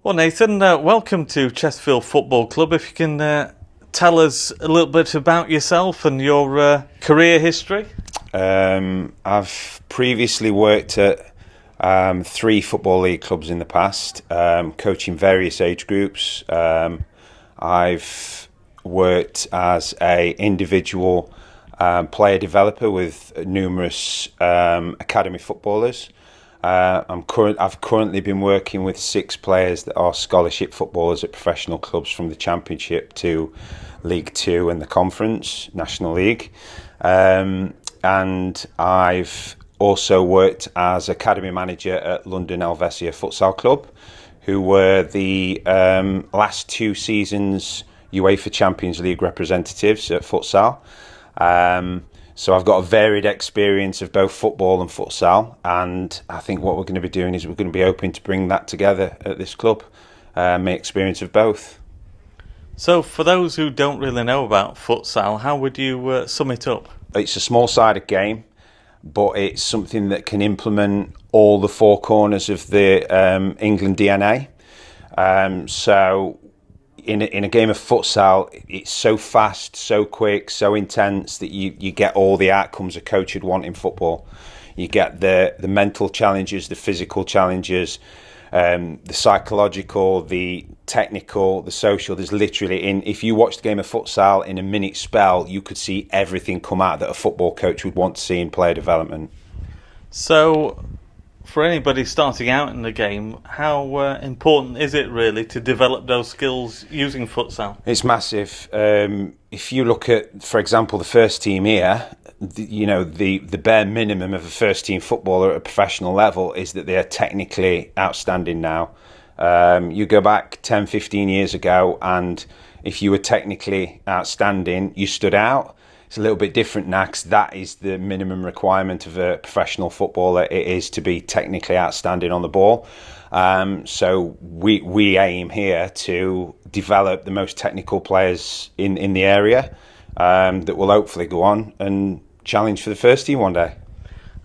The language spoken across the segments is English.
Well, Nathan, welcome to Chesterfield Football Club. If you can tell us a little bit about yourself and your career history. I've previously worked at 3 Football League clubs in the past, coaching various age groups. I've worked as a individual player developer with numerous academy footballers. I've currently been working with 6 players that are scholarship footballers at professional clubs from the Championship to League Two and the Conference, National League. And I've also worked as academy manager at London Helvetia Futsal Club, who were the last 2 seasons UEFA Champions League representatives at futsal. So I've got a varied experience of both football and futsal, and I think what we're going to be doing is we're going to be hoping to bring that together at this club, my experience of both. So for those who don't really know about futsal, how would you sum it up? It's a small-sided game, but it's something that can implement all the 4 corners of the England DNA. So in a game of futsal, it's so fast, so quick, so intense that you get all the outcomes a coach would want in football. You get the mental challenges, the physical challenges, the psychological, the technical, the social. There's literally, if you watch the game of futsal in a minute spell, you could see everything come out that a football coach would want to see in player development. So for anybody starting out in the game, how important is it really to develop those skills using futsal? It's massive. If you look at, for example, the first team here, the bare minimum of a first team footballer at a professional level is that they are technically outstanding now. You go back 10, 15 years ago, and if you were technically outstanding, you stood out. It's a little bit different now because that is the minimum requirement of a professional footballer. It is to be technically outstanding on the ball. So we aim here to develop the most technical players in the area that will hopefully go on and challenge for the first team one day.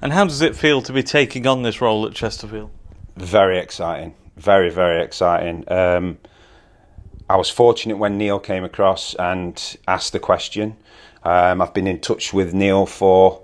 And how does it feel to be taking on this role at Chesterfield? Very exciting. Very, very exciting. I was fortunate when Neil came across and asked the question. I've been in touch with Neil for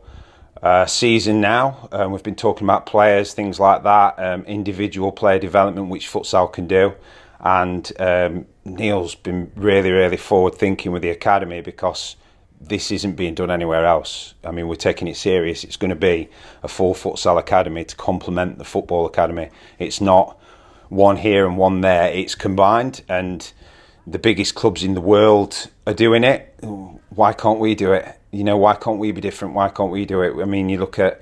a season now. We've been talking about players, things like that, individual player development, which futsal can do. And Neil's been really, really forward thinking with the academy because this isn't being done anywhere else. I mean, we're taking it serious. It's going to be a full futsal academy to complement the football academy. It's not one here and one there. It's combined, and the biggest clubs in the world are doing it. Why can't we do it? Why can't we be different? Why can't we do it? I mean, you look at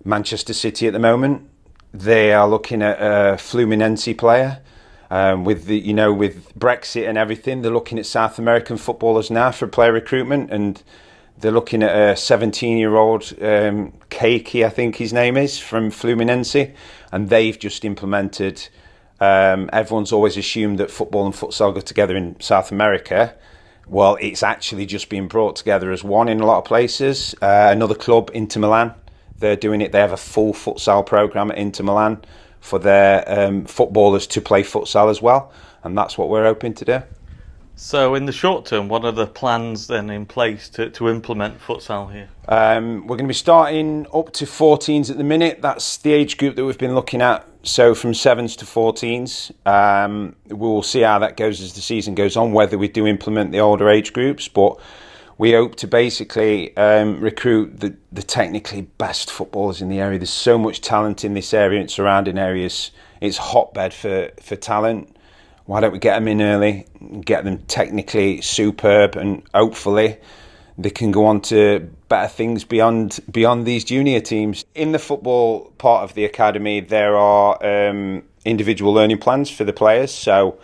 Manchester City at the moment. They are looking at a Fluminense player. With Brexit and everything, they're looking at South American footballers now for player recruitment, and they're looking at a 17-year-old Keiki, I think his name is, from Fluminense, and they've just implemented. Everyone's always assumed that football and futsal go together in South America. Well, it's actually just being brought together as one in a lot of places. Another club, Inter Milan, they're doing it. They have a full futsal program at Inter Milan for their footballers to play futsal as well, and that's what we're hoping to do. So in the short term, what are the plans then in place to implement futsal here? We're going to be starting up to 14s at the minute. That's the age group that we've been looking at. So from 7s to 14s. We'll see how that goes as the season goes on, whether we do implement the older age groups. But we hope to basically recruit the technically best footballers in the area. There's so much talent in this area and surrounding areas. It's a hotbed for talent. Why don't we get them in early, get them technically superb, and hopefully they can go on to better things beyond these junior teams. In the football part of the academy, there are individual learning plans for the players. So,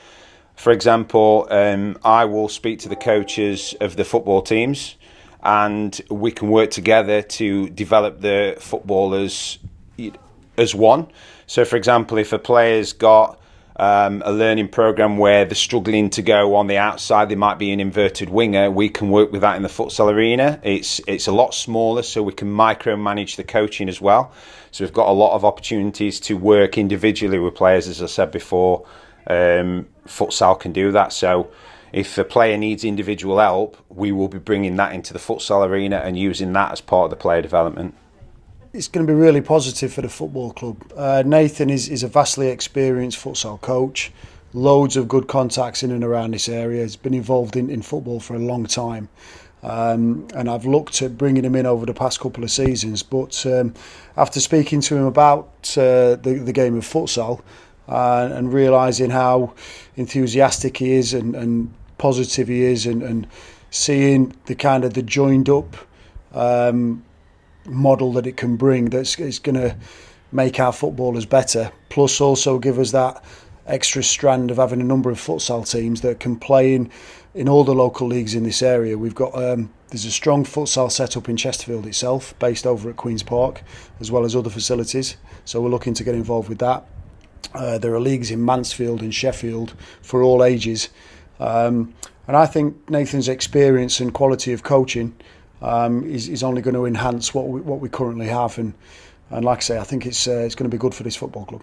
for example, I will speak to the coaches of the football teams, and we can work together to develop the footballers as one. So, for example, if a player's got a learning program where they're struggling to go on the outside, they might be an inverted winger, we can work with that in the futsal arena. It's a lot smaller, so we can micromanage the coaching as well. So we've got a lot of opportunities to work individually with players, as I said before, futsal can do that. So if a player needs individual help, we will be bringing that into the futsal arena and using that as part of the player development. It's going to be really positive for the football club. Nathan is a vastly experienced futsal coach, loads of good contacts in and around this area. He's been involved in football for a long time. And I've looked at bringing him in over the past couple of seasons, but after speaking to him about the game of futsal and realising how enthusiastic he is and positive he is, and seeing the joined up model that it can bring, that's going to make our footballers better, plus also give us that extra strand of having a number of futsal teams that can play in all the local leagues in this area. We've got there's a strong futsal setup in Chesterfield itself, based over at Queen's Park, as well as other facilities, so we're looking to get involved with that. There are leagues in Mansfield and Sheffield for all ages, and I think Nathan's experience and quality of coaching is only going to enhance what we currently have, and like I say, I think it's going to be good for this football club.